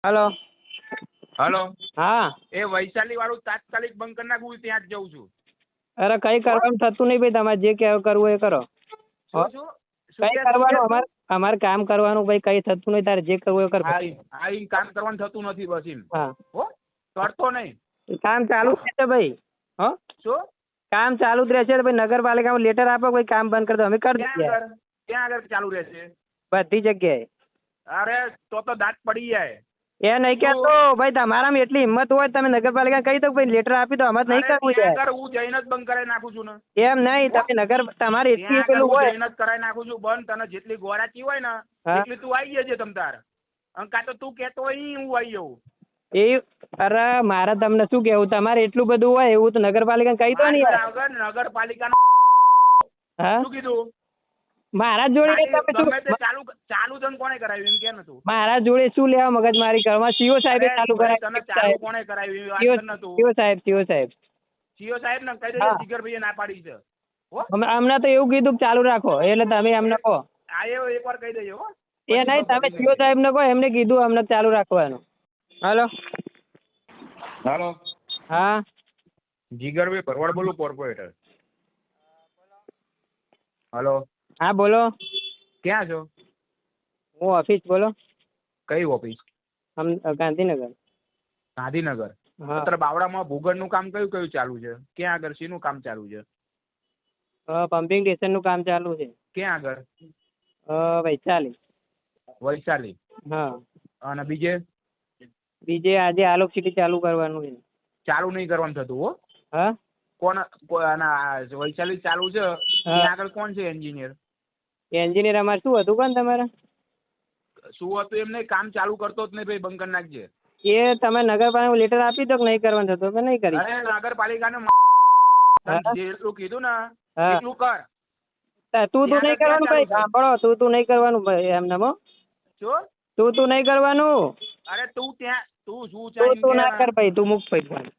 Hello. Hello. હા. એ વૈશાલી વાળું તાત્કાલિક બંધ કરી નાખું, ત્યાં જ જઉં છું. અરે કઈ કરવાનું થતું નહીં ભાઈ, તમારે જે કરવું એ કરો. શું શું શું કઈ કે કરવાનું અમારે કામ કરવાનું ભાઈ, કઈ થતું નહીં, તારે જે કરવું એ કર. હા ઈ કામ કરવાનું થતું નથી બસ એમ. હા હો કરતો નહીં. કામ ચાલુ જ રહેશે ભાઈ. હો શું કામ ચાલુ જ રહેશે ભાઈ. નગરપાલિકામાં લેટર આપો, કોઈ કામ બંધ કરી દો, અમે કરી દઈએ. ક્યાં આગળ ચાલુ રહેશે? બધી જગ્યાએ. અરે તો દાંત પડી જાય. એ નહીં કહેતો ભાઈ, તમારામાં એટલી હિંમત હોય તમે નગરપાલિકા કહી દો ભાઈ, લેટર આપી દો, અમારે નહીં કરવું છે. હું જઈને જ બંધ કરાવી નાખું છું ને. એમ નહીં, તમે તમારે એટલી પેલું હોય. જઈને જ કરાવી નાખું છું બંધ. તને જેટલી ગોરાચી હોય ને એટલી તું આવી જજે તમ તાર. કાં તો તું કહેતો હોય હું આવી જાઉં. એ અરે મારે તમને શું કેવું, તમારે એટલું બધું હોય એવું તો નગરપાલિકા કહી દો ને. નગરપાલિકા હા શું કીધું? મારા જોડે ચાલુ તને કોણે કરાવ્યું એમ કે નતું? મારા જોડે શું લેવા મગજ મારી કરવા? સીઓ સાહેબે ચાલુ તને ચાલુ કોણે કરાવ્યું? સીઓ સાહેબ સીઓ સાહેબ ને કહી દેજો જીગરભાઈએ ના પાડી છે. અમને તો એવું કીધું ચાલુ રાખો, એટલે તમે એમને કહો. આ એકવાર કહી દેજો. એ નહીં, તમે સીઓ સાહેબ ને કહો, એમને કીધું અમને ચાલુ રાખવાનું. હાલો. હાલો. હા જીગરભાઈ ભરવાડ બોલું, કોર્પોરેટર. હલો. હા બોલો. ક્યાં છો? હું ઓફિસ. બોલો. કઈ ઓફિસ? ગાંધીનગર. ગાંધીનગર. હા. અત્યારે બાવળામાં ભૂગર્ભનું કામ કયું કયું ચાલુ છે? ક્યાં આગળ શીનું કામ ચાલુ છે? પમ્પિંગ સ્ટેશન નું કામ ચાલુ છે. ક્યાં આગળ? વૈશાલી. હા. અને બીજે આજે આલોક સિટી ચાલુ કરવાનું છે. ચાલુ નહીં કરવાનું થતું હો. હા. વૈશાલી ચાલુ છે ત્યાં આગળ કોણ છે એન્જિનિયર? એન્જિનિયર અમારે શું હતું કોણ તમારે? શું હતું એમ નહીં, કામ ચાલુ કરતો જ નહીં ભાઈ, બંધ કરી નાખજે. એ તમે નગરપાલિકા લેટર આપી દો કે નહીં કરવાનું થતું, નહીં કરી. અરે નગરપાલિકાને જેટલું કીધું ને એટલું કર. તું નહીં કરવાનું ભાઈ, સાંભળો, તું નહીં કરવાનું ભાઈ એમને. શું તું નહીં કરવાનું? અરે તું શું તું ના કર ભાઈ, તું મુક ભાઈ.